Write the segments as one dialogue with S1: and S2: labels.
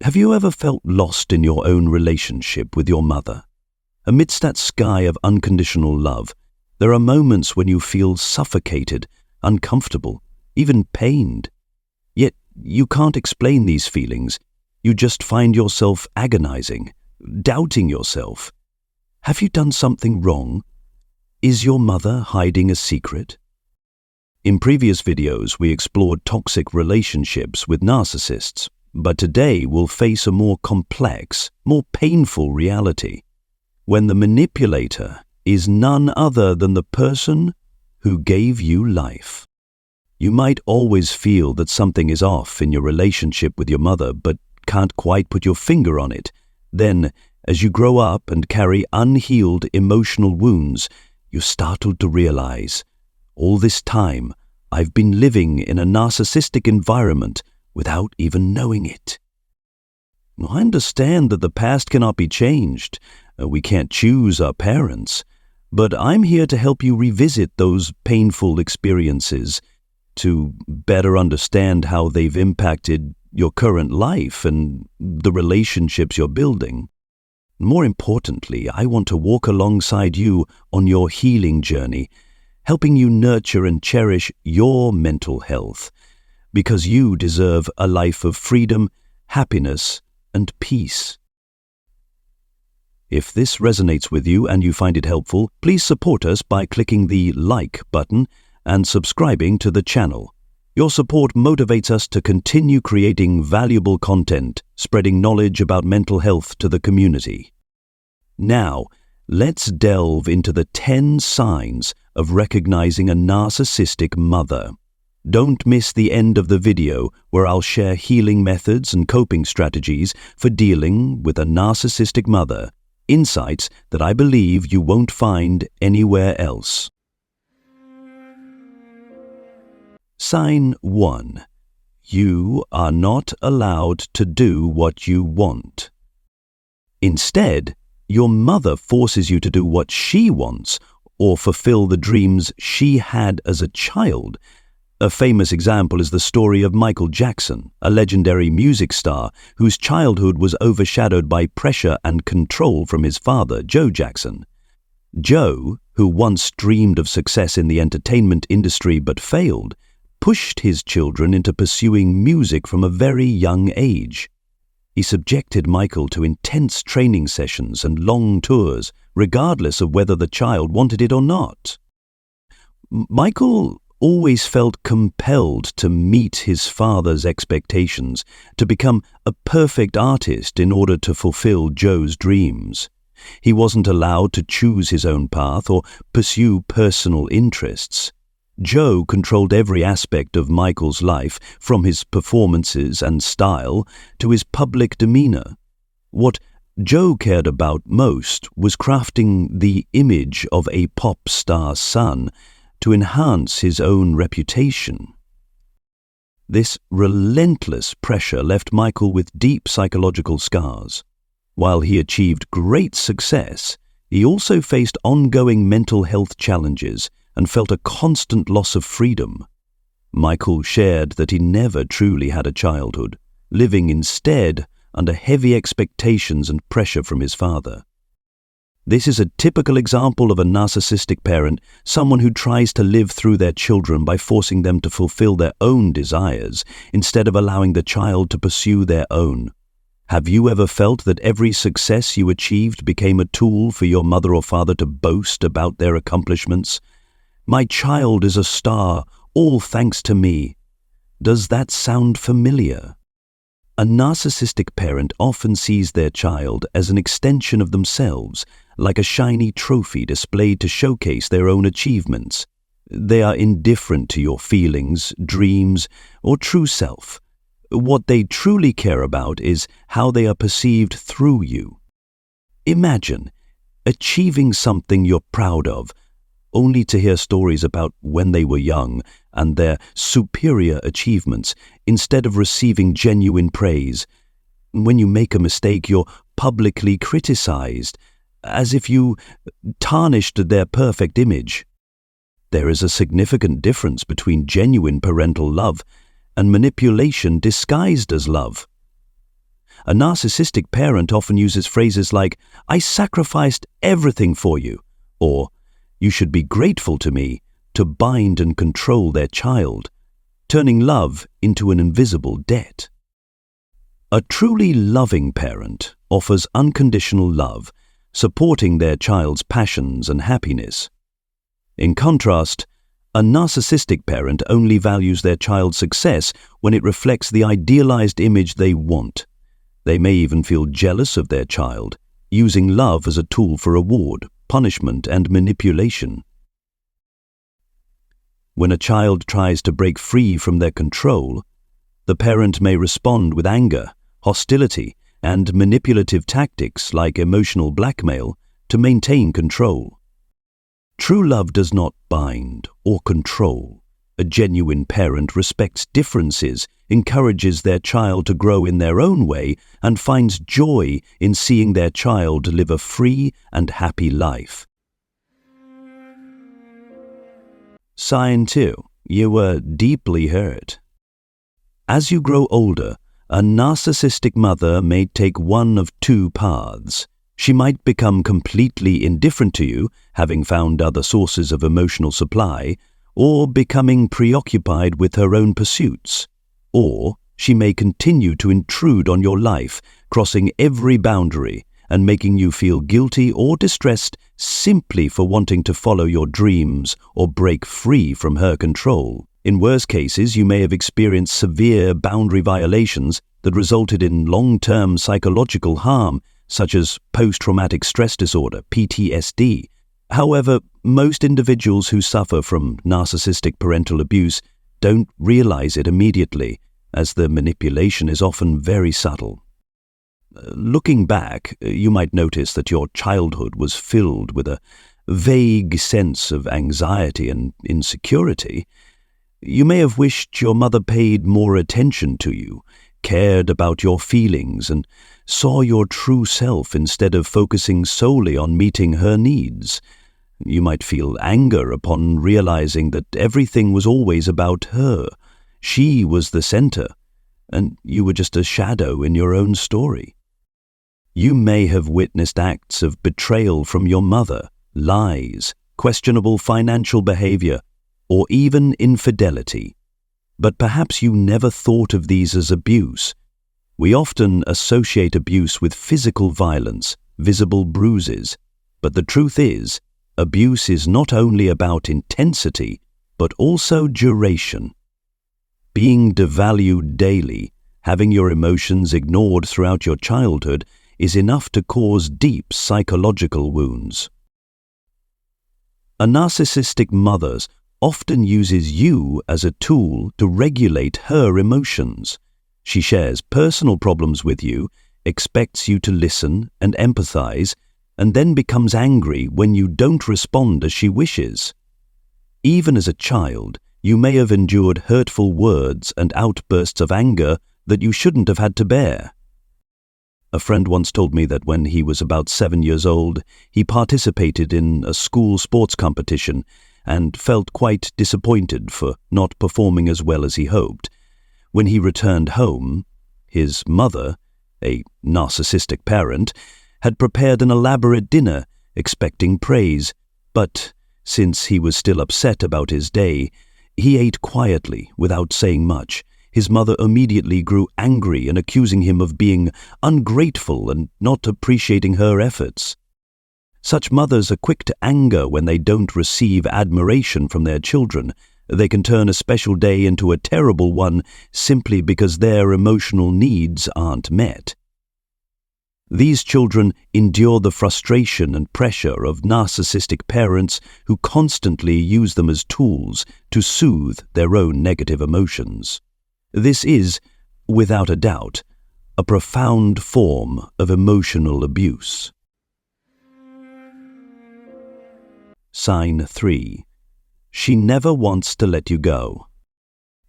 S1: Have you ever felt lost in your own relationship with your mother? Amidst that sky of unconditional love, there are moments when you feel suffocated, uncomfortable, even pained. Yet you can't explain these feelings. You just find yourself agonizing, doubting yourself. Have you done something wrong? Is your mother hiding a secret? In previous videos, we explored toxic relationships with narcissists, but today we'll face a more complex, more painful reality, when the manipulator is none other than the person who gave you life. You might always feel that something is off in your relationship with your mother, but can't quite put your finger on it. Then, as you grow up and carry unhealed emotional wounds, you're startled to realize, all this time, I've been living in a narcissistic environment without even knowing it. I understand that the past cannot be changed. We can't choose our parents. But I'm here to help you revisit those painful experiences, to better understand how they've impacted your current life and the relationships you're building. More importantly, I want to walk alongside you on your healing journey, helping you nurture and cherish your mental health, because you deserve a life of freedom, happiness, and peace. If this resonates with you and you find it helpful, please support us by clicking the like button and subscribing to the channel. Your support motivates us to continue creating valuable content, spreading knowledge about mental health to the community. Now, let's delve into the 10 signs of recognizing a narcissistic mother. Don't miss the end of the video where I'll share healing methods and coping strategies for dealing with a narcissistic mother, insights that I believe you won't find anywhere else. Sign 1. You are not allowed to do what you want. Instead, your mother forces you to do what she wants or fulfill the dreams she had as a child. A famous example is the story of Michael Jackson, a legendary music star whose childhood was overshadowed by pressure and control from his father, Joe Jackson. Joe, who once dreamed of success in the entertainment industry but failed, pushed his children into pursuing music from a very young age. He subjected Michael to intense training sessions and long tours, regardless of whether the child wanted it or not. Michael always felt compelled to meet his father's expectations, to become a perfect artist in order to fulfill Joe's dreams. He wasn't allowed to choose his own path or pursue personal interests. Joe controlled every aspect of Michael's life, from his performances and style to his public demeanor. What Joe cared about most was crafting the image of a pop star son to enhance his own reputation. This relentless pressure left Michael with deep psychological scars. While he achieved great success, he also faced ongoing mental health challenges and felt a constant loss of freedom. Michael shared that he never truly had a childhood, living instead under heavy expectations and pressure from his father. This is a typical example of a narcissistic parent, someone who tries to live through their children by forcing them to fulfill their own desires instead of allowing the child to pursue their own. Have you ever felt that every success you achieved became a tool for your mother or father to boast about their accomplishments? My child is a star, all thanks to me. Does that sound familiar? A narcissistic parent often sees their child as an extension of themselves, like a shiny trophy displayed to showcase their own achievements. They are indifferent to your feelings, dreams, or true self. What they truly care about is how they are perceived through you. Imagine achieving something you're proud of, only to hear stories about when they were young and their superior achievements instead of receiving genuine praise. When you make a mistake, you're publicly criticized, as if you tarnished their perfect image. There is a significant difference between genuine parental love and manipulation disguised as love. A narcissistic parent often uses phrases like, "I sacrificed everything for you," or "You should be grateful to me," to bind and control their child, turning love into an invisible debt. A truly loving parent offers unconditional love, supporting their child's passions and happiness. In contrast, a narcissistic parent only values their child's success when it reflects the idealized image they want. They may even feel jealous of their child, using love as a tool for reward, punishment, and manipulation. When a child tries to break free from their control, the parent may respond with anger, hostility, and manipulative tactics like emotional blackmail to maintain control. True love does not bind or control. A genuine parent respects differences, encourages their child to grow in their own way, and finds joy in seeing their child live a free and happy life. Sign 2. You were deeply hurt. As you grow older, a narcissistic mother may take one of two paths. She might become completely indifferent to you, having found other sources of emotional supply, or becoming preoccupied with her own pursuits. Or she may continue to intrude on your life, crossing every boundary and making you feel guilty or distressed simply for wanting to follow your dreams or break free from her control. In worse cases, you may have experienced severe boundary violations that resulted in long-term psychological harm, such as post-traumatic stress disorder, PTSD. However, most individuals who suffer from narcissistic parental abuse don't realize it immediately, as the manipulation is often very subtle. Looking back, you might notice that your childhood was filled with a vague sense of anxiety and insecurity. You may have wished your mother paid more attention to you, cared about your feelings, and saw your true self instead of focusing solely on meeting her needs. You might feel anger upon realizing that everything was always about her. She was the center, and you were just a shadow in your own story. You may have witnessed acts of betrayal from your mother, lies, questionable financial behavior, or even infidelity. But perhaps you never thought of these as abuse. We often associate abuse with physical violence, visible bruises, but the truth is, abuse is not only about intensity, but also duration. Being devalued daily, having your emotions ignored throughout your childhood, is enough to cause deep psychological wounds. A narcissistic mother often uses you as a tool to regulate her emotions. She shares personal problems with you, expects you to listen and empathize, and then becomes angry when you don't respond as she wishes. Even as a child, you may have endured hurtful words and outbursts of anger that you shouldn't have had to bear. A friend once told me that when he was about 7 years old, he participated in a school sports competition and felt quite disappointed for not performing as well as he hoped. When he returned home, his mother, a narcissistic parent, had prepared an elaborate dinner, expecting praise, but since he was still upset about his day, he ate quietly without saying much. His mother immediately grew angry and accusing him of being ungrateful and not appreciating her efforts. Such mothers are quick to anger when they don't receive admiration from their children. They can turn a special day into a terrible one simply because their emotional needs aren't met. These children endure the frustration and pressure of narcissistic parents who constantly use them as tools to soothe their own negative emotions. This is, without a doubt, a profound form of emotional abuse. Sign 3. She never wants to let you go.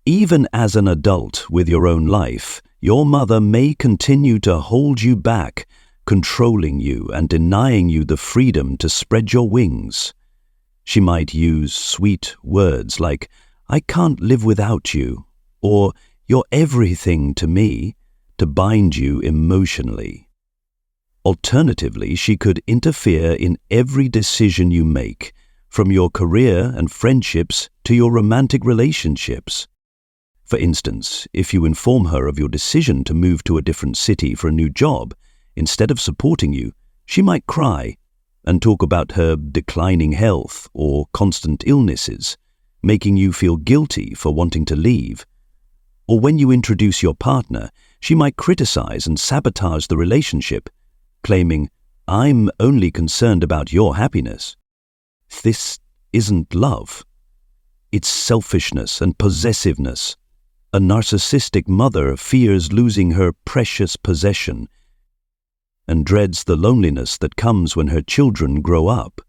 S1: Even as an adult with your own life, your mother may continue to hold you back, controlling you and denying you the freedom to spread your wings. She might use sweet words like, "I can't live without you," or "You're everything to me," to bind you emotionally. Alternatively, she could interfere in every decision you make, from your career and friendships to your romantic relationships. For instance, if you inform her of your decision to move to a different city for a new job, instead of supporting you, she might cry and talk about her declining health or constant illnesses, making you feel guilty for wanting to leave. Or when you introduce your partner, she might criticize and sabotage the relationship, claiming, "I'm only concerned about your happiness." This isn't love. It's selfishness and possessiveness. A narcissistic mother fears losing her precious possession and dreads the loneliness that comes when her children grow up.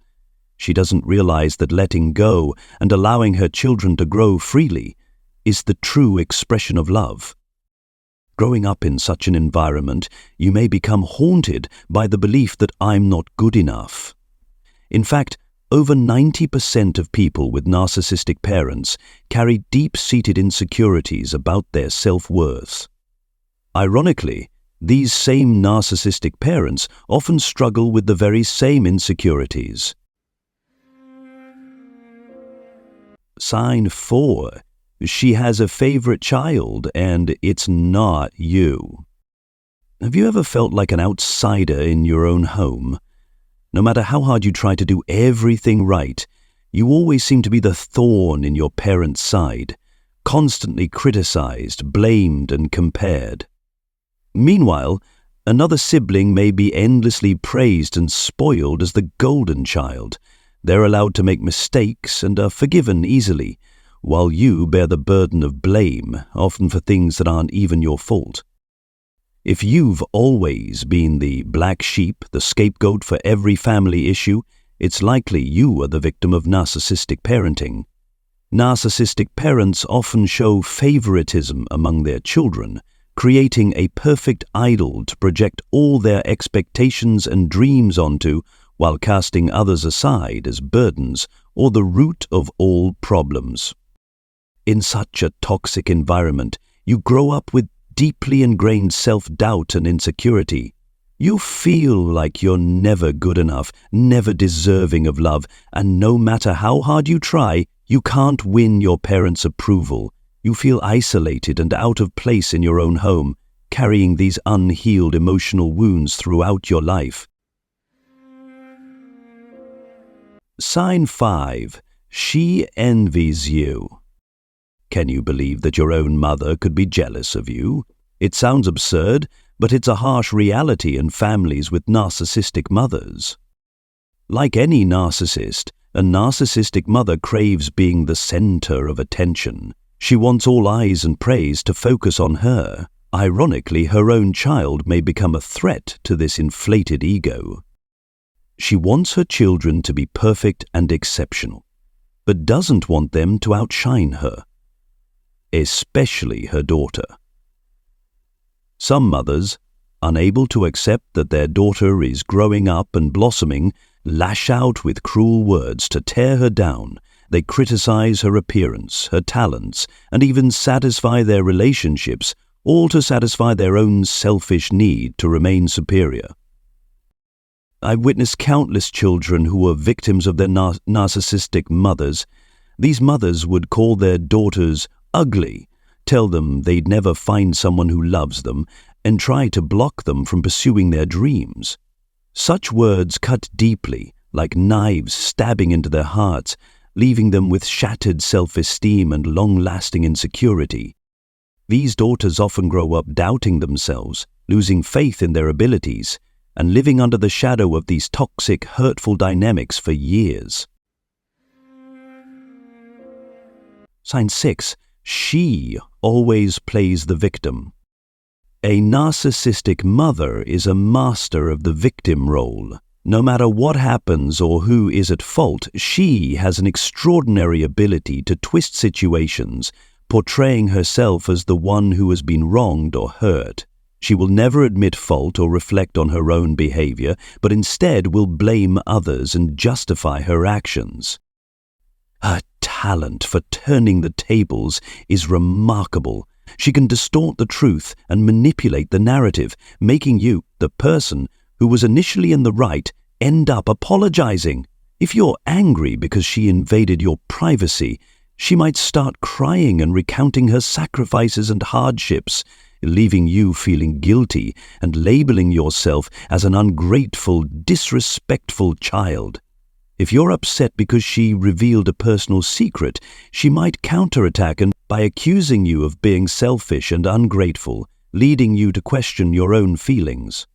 S1: She doesn't realize that letting go and allowing her children to grow freely is the true expression of love. Growing up in such an environment, you may become haunted by the belief that I'm not good enough. In fact, over 90% of people with narcissistic parents carry deep-seated insecurities about their self-worth. Ironically, these same narcissistic parents often struggle with the very same insecurities. Sign 4. She has a favorite child and it's not you. Have you ever felt like an outsider in your own home? No matter how hard you try to do everything right, you always seem to be the thorn in your parents' side, constantly criticized, blamed, and compared. Meanwhile, another sibling may be endlessly praised and spoiled as the golden child. They're allowed to make mistakes and are forgiven easily, while you bear the burden of blame, often for things that aren't even your fault. If you've always been the black sheep, the scapegoat for every family issue, it's likely you are the victim of narcissistic parenting. Narcissistic parents often show favoritism among their children, creating a perfect idol to project all their expectations and dreams onto, while casting others aside as burdens or the root of all problems. In such a toxic environment, you grow up with deeply ingrained self-doubt and insecurity. You feel like you're never good enough, never deserving of love, and no matter how hard you try, you can't win your parents' approval. You feel isolated and out of place in your own home, carrying these unhealed emotional wounds throughout your life. Sign 5. She envies you. Can you believe that your own mother could be jealous of you? It sounds absurd, but it's a harsh reality in families with narcissistic mothers. Like any narcissist, a narcissistic mother craves being the center of attention. She wants all eyes and praise to focus on her. Ironically, her own child may become a threat to this inflated ego. She wants her children to be perfect and exceptional, but doesn't want them to outshine her, especially her daughter. Some mothers, unable to accept that their daughter is growing up and blossoming, lash out with cruel words to tear her down. They criticize her appearance, her talents, and even satisfy their relationships, all to satisfy their own selfish need to remain superior. I've witnessed countless children who were victims of their narcissistic mothers. These mothers would call their daughters ugly, tell them they'd never find someone who loves them, and try to block them from pursuing their dreams. Such words cut deeply, like knives stabbing into their hearts, leaving them with shattered self-esteem and long-lasting insecurity. These daughters often grow up doubting themselves, losing faith in their abilities, and living under the shadow of these toxic, hurtful dynamics for years. Sign 6. She always plays the victim. A narcissistic mother is a master of the victim role. No matter what happens or who is at fault, she has an extraordinary ability to twist situations, portraying herself as the one who has been wronged or hurt. She will never admit fault or reflect on her own behavior, but instead will blame others and justify her actions. Her talent for turning the tables is remarkable, She can distort the truth and manipulate the narrative, making you, the person who was initially in the right, end up apologizing. If you're angry because she invaded your privacy, she might start crying and recounting her sacrifices and hardships, leaving you feeling guilty and labeling yourself as an ungrateful, disrespectful child. If you're upset because she revealed a personal secret, she might counterattack by accusing you of being selfish and ungrateful, leading you to question your own feelings.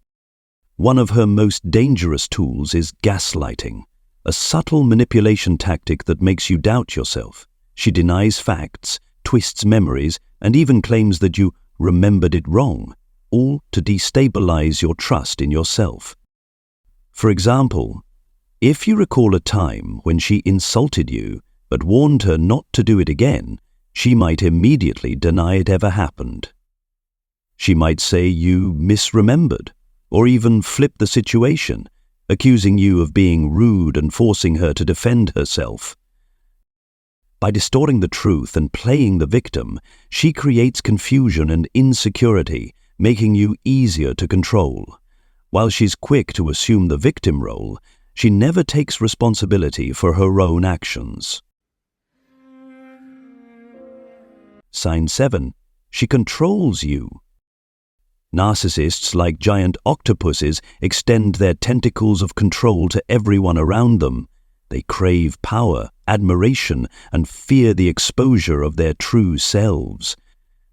S1: One of her most dangerous tools is gaslighting, a subtle manipulation tactic that makes you doubt yourself. She denies facts, twists memories, and even claims that you remembered it wrong, all to destabilize your trust in yourself. For example, if you recall a time when she insulted you but warned her not to do it again, she might immediately deny it ever happened. She might say you misremembered, or even flip the situation, accusing you of being rude and forcing her to defend herself. By distorting the truth and playing the victim, she creates confusion and insecurity, making you easier to control. While she's quick to assume the victim role, she never takes responsibility for her own actions. Sign 7. She controls you. Narcissists, like giant octopuses, extend their tentacles of control to everyone around them. They crave power, admiration, and fear the exposure of their true selves.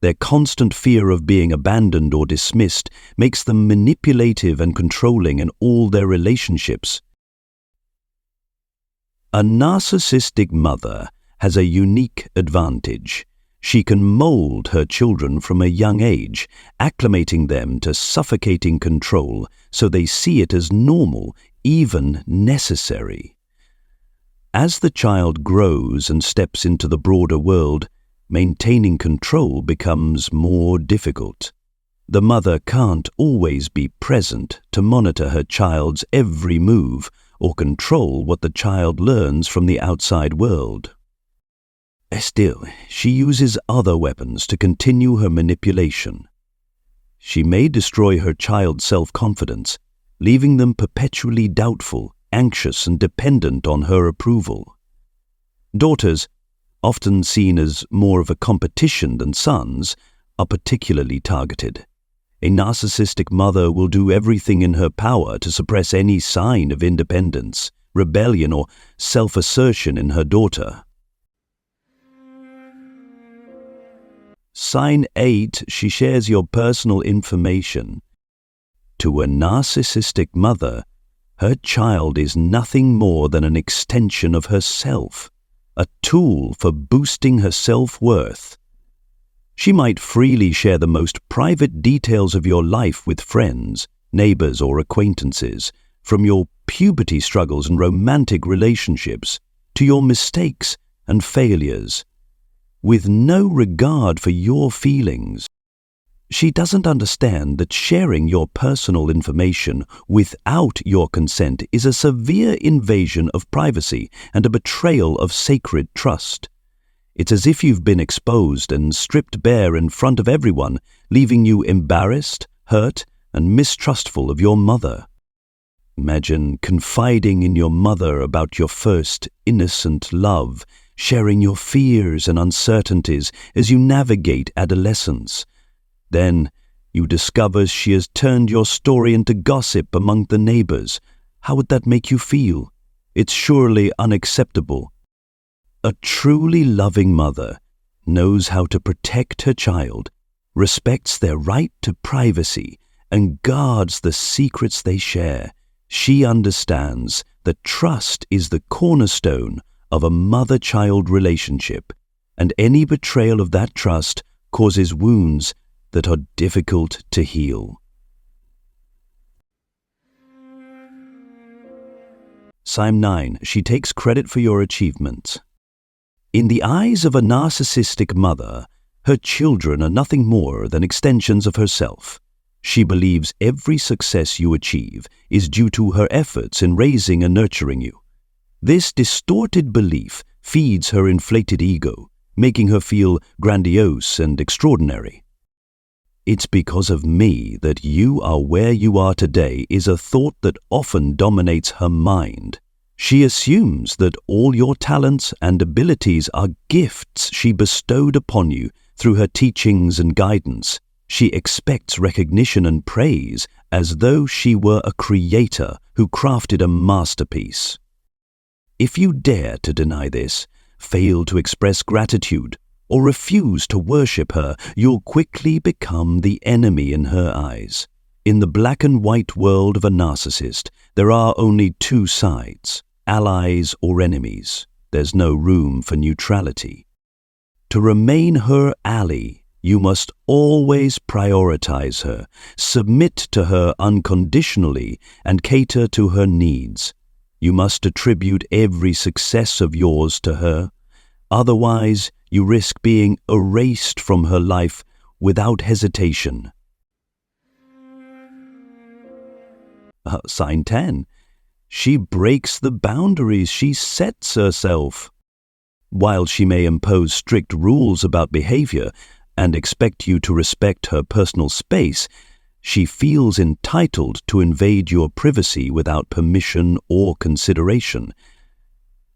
S1: Their constant fear of being abandoned or dismissed makes them manipulative and controlling in all their relationships. A narcissistic mother has a unique advantage. She can mold her children from a young age, acclimating them to suffocating control so they see it as normal, even necessary. As the child grows and steps into the broader world, maintaining control becomes more difficult. The mother can't always be present to monitor her child's every move or control what the child learns from the outside world. Still, she uses other weapons to continue her manipulation. She may destroy her child's self-confidence, leaving them perpetually doubtful, anxious, and dependent on her approval. Daughters, often seen as more of a competition than sons, are particularly targeted. A narcissistic mother will do everything in her power to suppress any sign of independence, rebellion, or self-assertion in her daughter. Sign 8. She shares your personal information. To a narcissistic mother, her child is nothing more than an extension of herself, a tool for boosting her self-worth. She might freely share the most private details of your life with friends, neighbors, or acquaintances, from your puberty struggles and romantic relationships to your mistakes and failures, with no regard for your feelings. She doesn't understand that sharing your personal information without your consent is a severe invasion of privacy and a betrayal of sacred trust. It's as if you've been exposed and stripped bare in front of everyone, leaving you embarrassed, hurt, and mistrustful of your mother. Imagine confiding in your mother about your first innocent love, sharing your fears and uncertainties as you navigate adolescence. Then you discover she has turned your story into gossip among the neighbors. How would that make you feel? It's surely unacceptable. A truly loving mother knows how to protect her child, respects their right to privacy, and guards the secrets they share. She understands that trust is the cornerstone of a mother-child relationship, and any betrayal of that trust causes wounds that are difficult to heal. Sign 9. She takes credit for your achievements. In the eyes of a narcissistic mother, her children are nothing more than extensions of herself. She believes every success you achieve is due to her efforts in raising and nurturing you. This distorted belief feeds her inflated ego, making her feel grandiose and extraordinary. "It's because of me that you are where you are today" is a thought that often dominates her mind. She assumes that all your talents and abilities are gifts she bestowed upon you through her teachings and guidance. She expects recognition and praise as though she were a creator who crafted a masterpiece. If you dare to deny this, fail to express gratitude, or refuse to worship her, you'll quickly become the enemy in her eyes. In the black and white world of a narcissist, there are only two sides, allies or enemies. There's no room for neutrality. To remain her ally, you must always prioritize her, submit to her unconditionally, and cater to her needs. You must attribute every success of yours to her. Otherwise, you risk being erased from her life without hesitation. Sign 10. She breaks the boundaries she sets herself. While she may impose strict rules about behavior and expect you to respect her personal space, she feels entitled to invade your privacy without permission or consideration.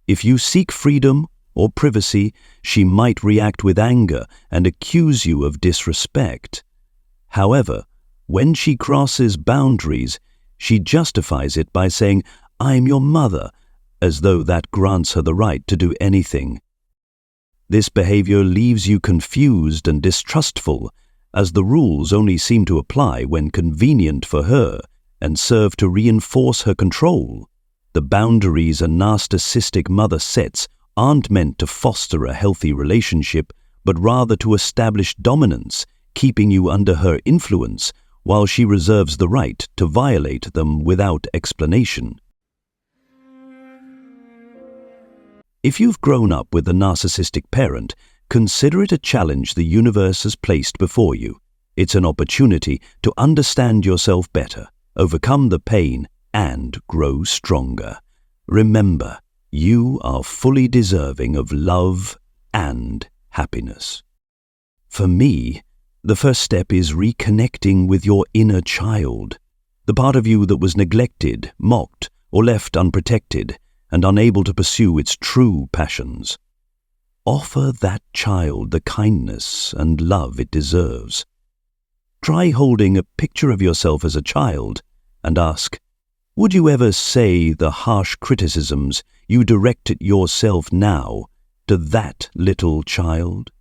S1: If you seek freedom or privacy, she might react with anger and accuse you of disrespect. However, when she crosses boundaries, she justifies it by saying, "I'm your mother," as though that grants her the right to do anything. This behavior leaves you confused and distrustful, as the rules only seem to apply when convenient for her and serve to reinforce her control. The boundaries a narcissistic mother sets aren't meant to foster a healthy relationship, but rather to establish dominance, keeping you under her influence, while she reserves the right to violate them without explanation. If you've grown up with a narcissistic parent, consider it a challenge the universe has placed before you. It's an opportunity to understand yourself better, overcome the pain, and grow stronger. Remember, you are fully deserving of love and happiness. For me, the first step is reconnecting with your inner child, the part of you that was neglected, mocked, or left unprotected, and unable to pursue its true passions. Offer that child the kindness and love it deserves. Try holding a picture of yourself as a child and ask, would you ever say the harsh criticisms you direct at yourself now to that little child?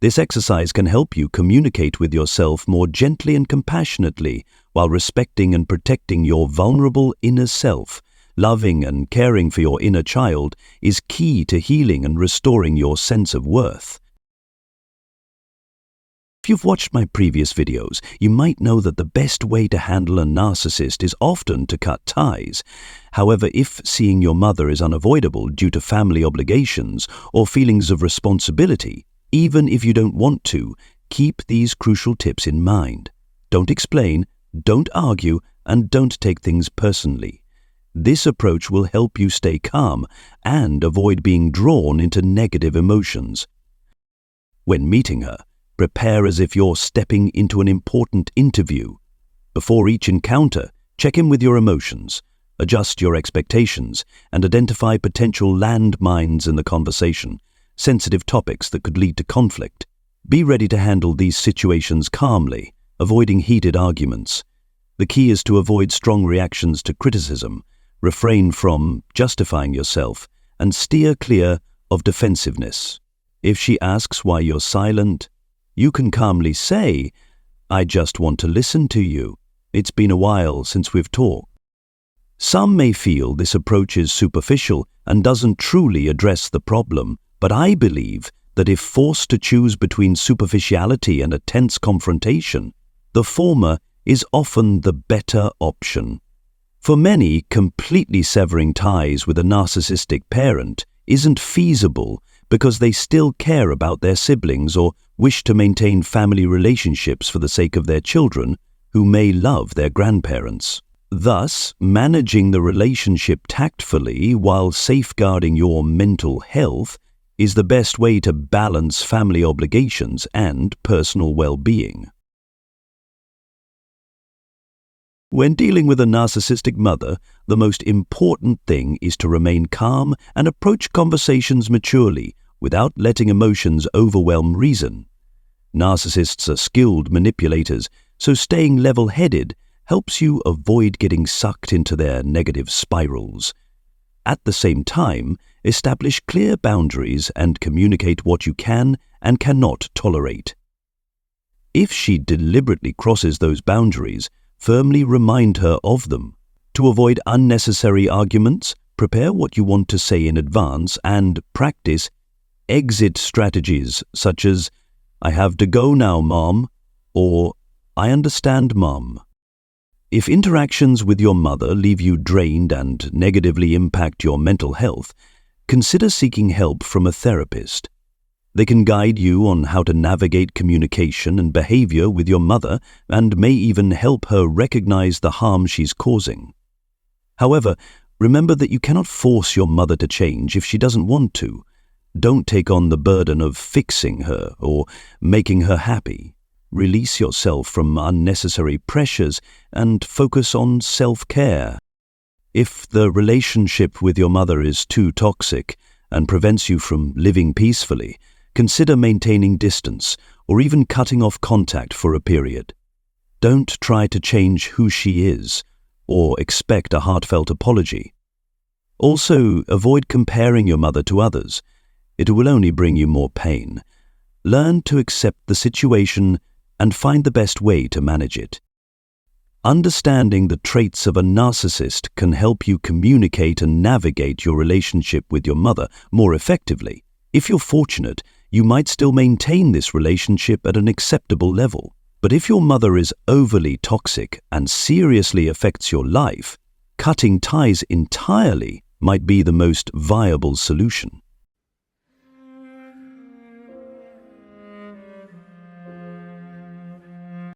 S1: This exercise can help you communicate with yourself more gently and compassionately while respecting and protecting your vulnerable inner self. Loving and caring for your inner child is key to healing and restoring your sense of worth. If you've watched my previous videos, you might know that the best way to handle a narcissist is often to cut ties. However, if seeing your mother is unavoidable due to family obligations or feelings of responsibility, even if you don't want to, keep these crucial tips in mind. Don't explain, don't argue, and don't take things personally. This approach will help you stay calm and avoid being drawn into negative emotions. When meeting her, prepare as if you're stepping into an important interview. Before each encounter, check in with your emotions, adjust your expectations, and identify potential landmines in the conversation, sensitive topics that could lead to conflict. Be ready to handle these situations calmly, avoiding heated arguments. The key is to avoid strong reactions to criticism, refrain from justifying yourself, and steer clear of defensiveness. If she asks why you're silent, you can calmly say, "I just want to listen to you. It's been a while since we've talked." Some may feel this approach is superficial and doesn't truly address the problem, but I believe that if forced to choose between superficiality and a tense confrontation, the former is often the better option. For many, completely severing ties with a narcissistic parent isn't feasible because they still care about their siblings or wish to maintain family relationships for the sake of their children, who may love their grandparents. Thus, managing the relationship tactfully while safeguarding your mental health is the best way to balance family obligations and personal well-being. When dealing with a narcissistic mother, the most important thing is to remain calm and approach conversations maturely without letting emotions overwhelm reason. Narcissists are skilled manipulators, so staying level-headed helps you avoid getting sucked into their negative spirals. At the same time, establish clear boundaries and communicate what you can and cannot tolerate. If she deliberately crosses those boundaries, firmly remind her of them. To avoid unnecessary arguments, prepare what you want to say in advance and practice exit strategies such as, "I have to go now, Mom," or "I understand, Mom." If interactions with your mother leave you drained and negatively impact your mental health, consider seeking help from a therapist. They can guide you on how to navigate communication and behavior with your mother and may even help her recognize the harm she's causing. However, remember that you cannot force your mother to change if she doesn't want to. Don't take on the burden of fixing her or making her happy. Release yourself from unnecessary pressures and focus on self-care. If the relationship with your mother is too toxic and prevents you from living peacefully, consider maintaining distance or even cutting off contact for a period. Don't try to change who she is or expect a heartfelt apology. Also, avoid comparing your mother to others. It will only bring you more pain. Learn to accept the situation and find the best way to manage it. Understanding the traits of a narcissist can help you communicate and navigate your relationship with your mother more effectively. If you're fortunate, you might still maintain this relationship at an acceptable level. But if your mother is overly toxic and seriously affects your life, cutting ties entirely might be the most viable solution.